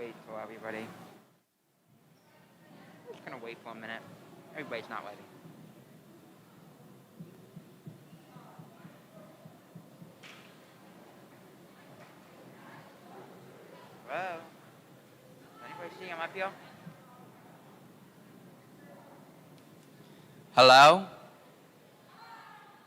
wait till everybody. I'm just gonna wait for a minute. Everybody's not ready. Hello? Anybody see him up here? Hello?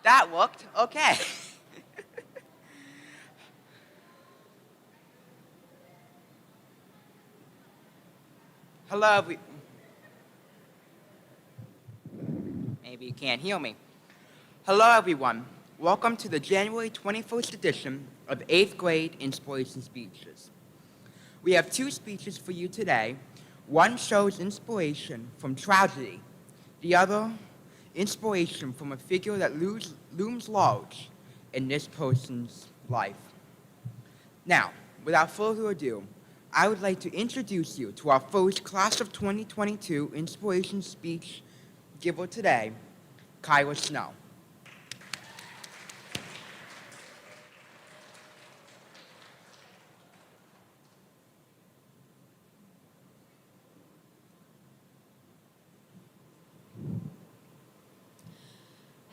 That worked. Okay. Hello, maybe you can't hear me. Hello, everyone. Welcome to the January 21st edition of 8th grade Inspiration Speeches. We have two speeches for you today. One shows inspiration from tragedy. The other, inspiration from a figure that looms large in this person's life. Now, without further ado, I would like to introduce you to our first class of 2022 inspiration speech giver today, Kyra Snow.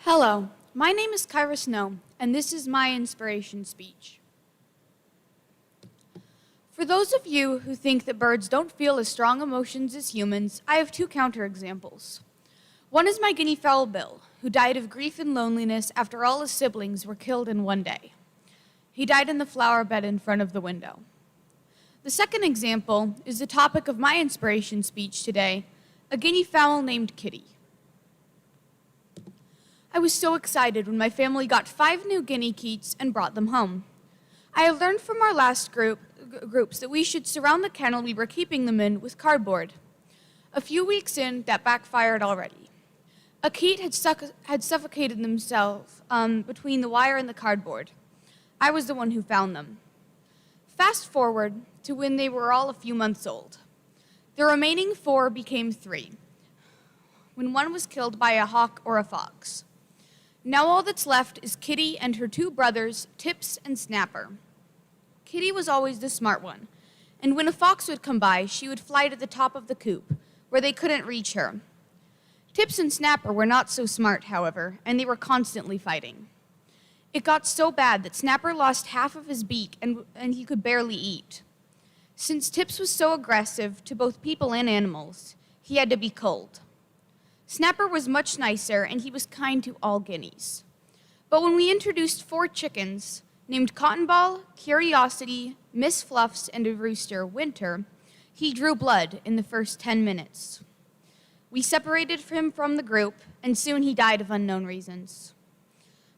Hello, my name is Kyra Snow, and this is my inspiration speech. For those of you who think that birds don't feel as strong emotions as humans, I have two counterexamples. One is my guinea fowl Bill, who died of grief and loneliness after all his siblings were killed in one day. He died in the flower bed in front of the window. The second example is the topic of my inspiration speech today, a guinea fowl named Kitty. I was so excited when my family got 5 new guinea keets and brought them home. I had learned from our last groups that we should surround the kennel we were keeping them in with cardboard. A few weeks in, that backfired already. A keet had suffocated themselves between the wire and the cardboard. I was the one who found them. Fast forward to when they were all a few months old. The remaining 4 became 3, when one was killed by a hawk or a fox. Now all that's left is Kitty and her 2 brothers, Tips and Snapper. Kitty was always the smart one, and when a fox would come by, she would fly to the top of the coop, where they couldn't reach her. Tips and Snapper were not so smart, however, and they were constantly fighting. It got so bad that Snapper lost half of his beak and he could barely eat. Since Tips was so aggressive to both people and animals, he had to be culled. Snapper was much nicer, and he was kind to all guineas. But when we introduced 4 chickens, named Cotton Ball, Curiosity, Miss Fluffs, and a rooster, Winter, he drew blood in the first 10 minutes. We separated him from the group, and soon he died of unknown reasons.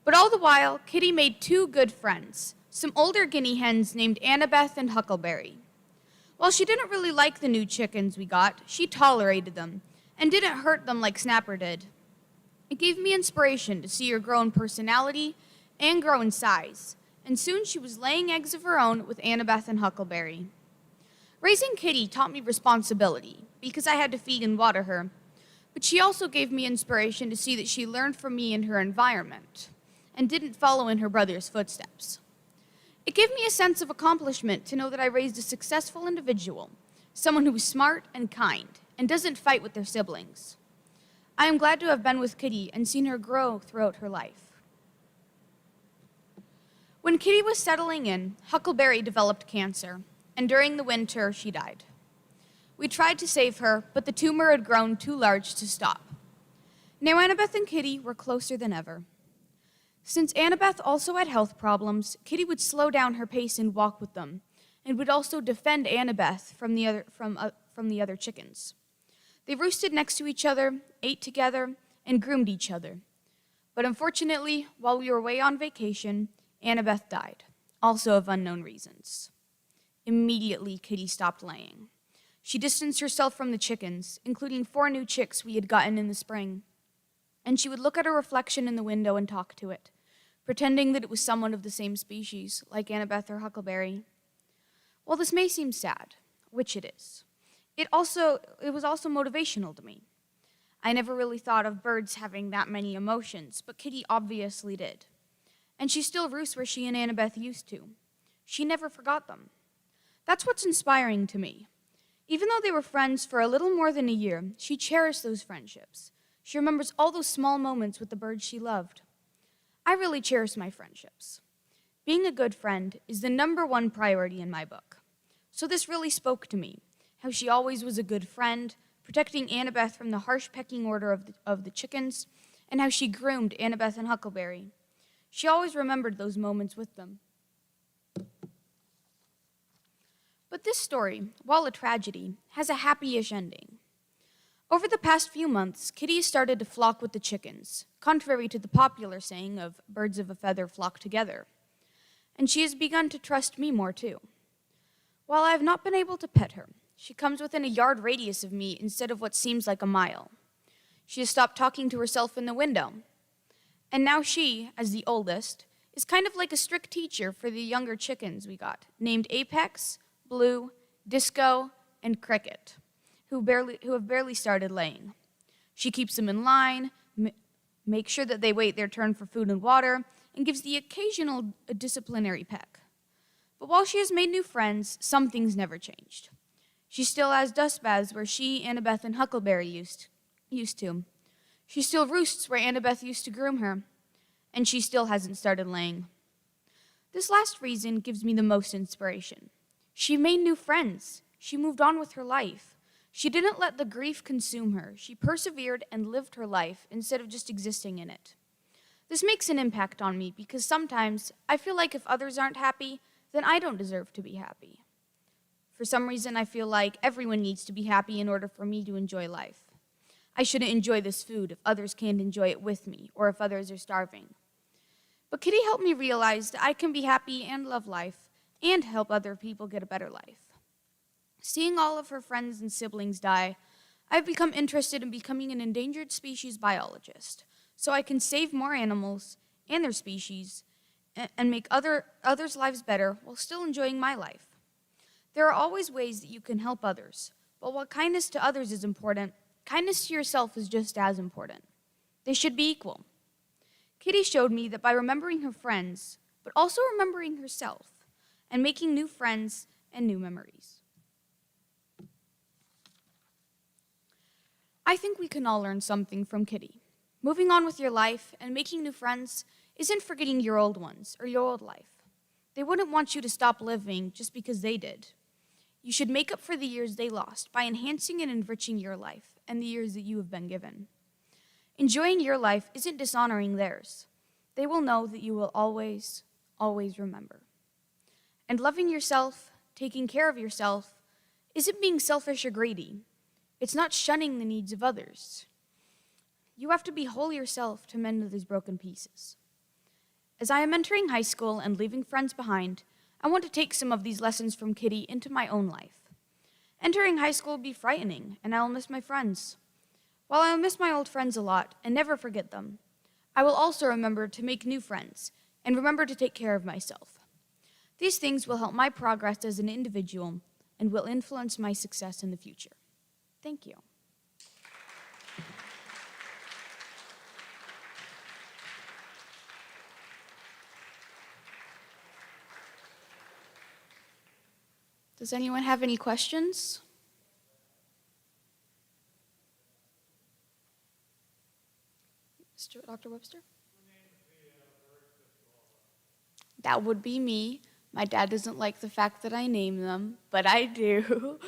But all the while, Kitty made 2 good friends, some older guinea hens named Annabeth and Huckleberry. While she didn't really like the new chickens we got, she tolerated them, and didn't hurt them like Snapper did. It gave me inspiration to see her grow in personality and grow in size, and soon she was laying eggs of her own with Annabeth and Huckleberry. Raising Kitty taught me responsibility, because I had to feed and water her, but she also gave me inspiration to see that she learned from me and her environment, and didn't follow in her brother's footsteps. It gave me a sense of accomplishment to know that I raised a successful individual, someone who was smart and kind, and doesn't fight with their siblings. I am glad to have been with Kitty and seen her grow throughout her life. When Kitty was settling in, Huckleberry developed cancer, and during the winter, she died. We tried to save her, but the tumor had grown too large to stop. Now Annabeth and Kitty were closer than ever. Since Annabeth also had health problems, Kitty would slow down her pace and walk with them, and would also defend Annabeth from the other chickens. They roosted next to each other, ate together, and groomed each other. But unfortunately, while we were away on vacation, Annabeth died, also of unknown reasons. Immediately, Kitty stopped laying. She distanced herself from the chickens, including 4 new chicks we had gotten in the spring. And she would look at her reflection in the window and talk to it, pretending that it was someone of the same species, like Annabeth or Huckleberry. While this may seem sad, which it is, it was also motivational to me. I never really thought of birds having that many emotions, but Kitty obviously did. And she still roosts where she and Annabeth used to. She never forgot them. That's what's inspiring to me, Even though they were friends for a little more than a year, she cherished those friendships. She remembers all those small moments with the birds she loved. I really cherish my friendships. Being a good friend is the #1 priority in my book. So this really spoke to me, how she always was a good friend, protecting Annabeth from the harsh pecking order of the chickens, and how she groomed Annabeth and Huckleberry. She always remembered those moments with them. But this story, while a tragedy, has a happy-ish ending. Over the past few months, Kitty has started to flock with the chickens, contrary to the popular saying of birds of a feather flock together. And she has begun to trust me more too. While I have not been able to pet her, she comes within a yard radius of me instead of what seems like a mile. She has stopped talking to herself in the window. And now she, as the oldest, is kind of like a strict teacher for the younger chickens we got, named Apex, Blue, Disco, and Cricket, who have barely started laying. She keeps them in line, makes sure that they wait their turn for food and water, and gives the occasional disciplinary peck. But while she has made new friends, some things never changed. She still has dust baths where she, Annabeth, and Huckleberry used to. She still roosts where Annabeth used to groom her, and she still hasn't started laying. This last reason gives me the most inspiration. She made new friends. She moved on with her life. She didn't let the grief consume her. She persevered and lived her life instead of just existing in it. This makes an impact on me because sometimes I feel like if others aren't happy, then I don't deserve to be happy. For some reason, I feel like everyone needs to be happy in order for me to enjoy life. I shouldn't enjoy this food if others can't enjoy it with me or if others are starving. But Kitty helped me realize that I can be happy and love life and help other people get a better life. Seeing all of her friends and siblings die, I've become interested in becoming an endangered species biologist, so I can save more animals and their species and make others' lives better while still enjoying my life. There are always ways that you can help others, but while kindness to others is important, kindness to yourself is just as important. They should be equal. Kitty showed me that by remembering her friends, but also remembering herself, and making new friends and new memories. I think we can all learn something from Kitty. Moving on with your life and making new friends isn't forgetting your old ones or your old life. They wouldn't want you to stop living just because they did. You should make up for the years they lost by enhancing and enriching your life and the years that you have been given. Enjoying your life isn't dishonoring theirs. They will know that you will always, always remember. And loving yourself, taking care of yourself, isn't being selfish or greedy. It's not shunning the needs of others. You have to be whole yourself to mend those broken pieces. As I am entering high school and leaving friends behind, I want to take some of these lessons from Kitty into my own life. Entering high school will be frightening, and I will miss my friends. While I will miss my old friends a lot and never forget them, I will also remember to make new friends and remember to take care of myself. These things will help my progress as an individual and will influence my success in the future. Thank you. Does anyone have any questions? Dr. Webster? That would be me. My dad doesn't like the fact that I name them, but I do.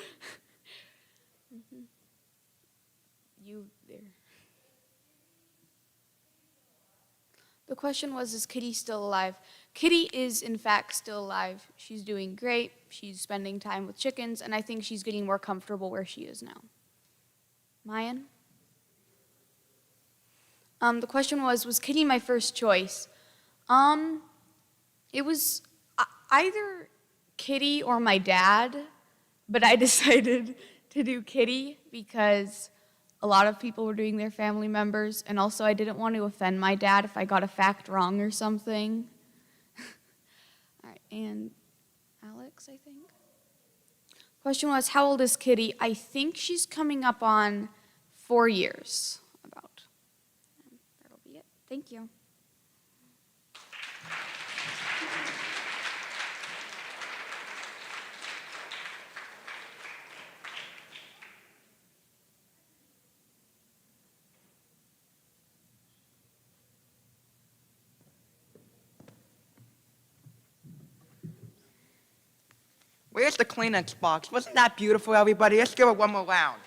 You there. The question was, is Kitty still alive? Kitty is, in fact, still alive. She's doing great. She's spending time with chickens, and I think she's getting more comfortable where she is now. Mayan? The question was Kitty my first choice? It was either Kitty or my dad, but I decided to do Kitty because a lot of people were doing their family members, and also I didn't want to offend my dad if I got a fact wrong or something. All right, and Alex, I think. Question was, how old is Kitty? I think she's coming up on 4 years, about. That'll be it. Thank you. Where's the Kleenex box? Wasn't that beautiful, everybody? Let's give it one more round.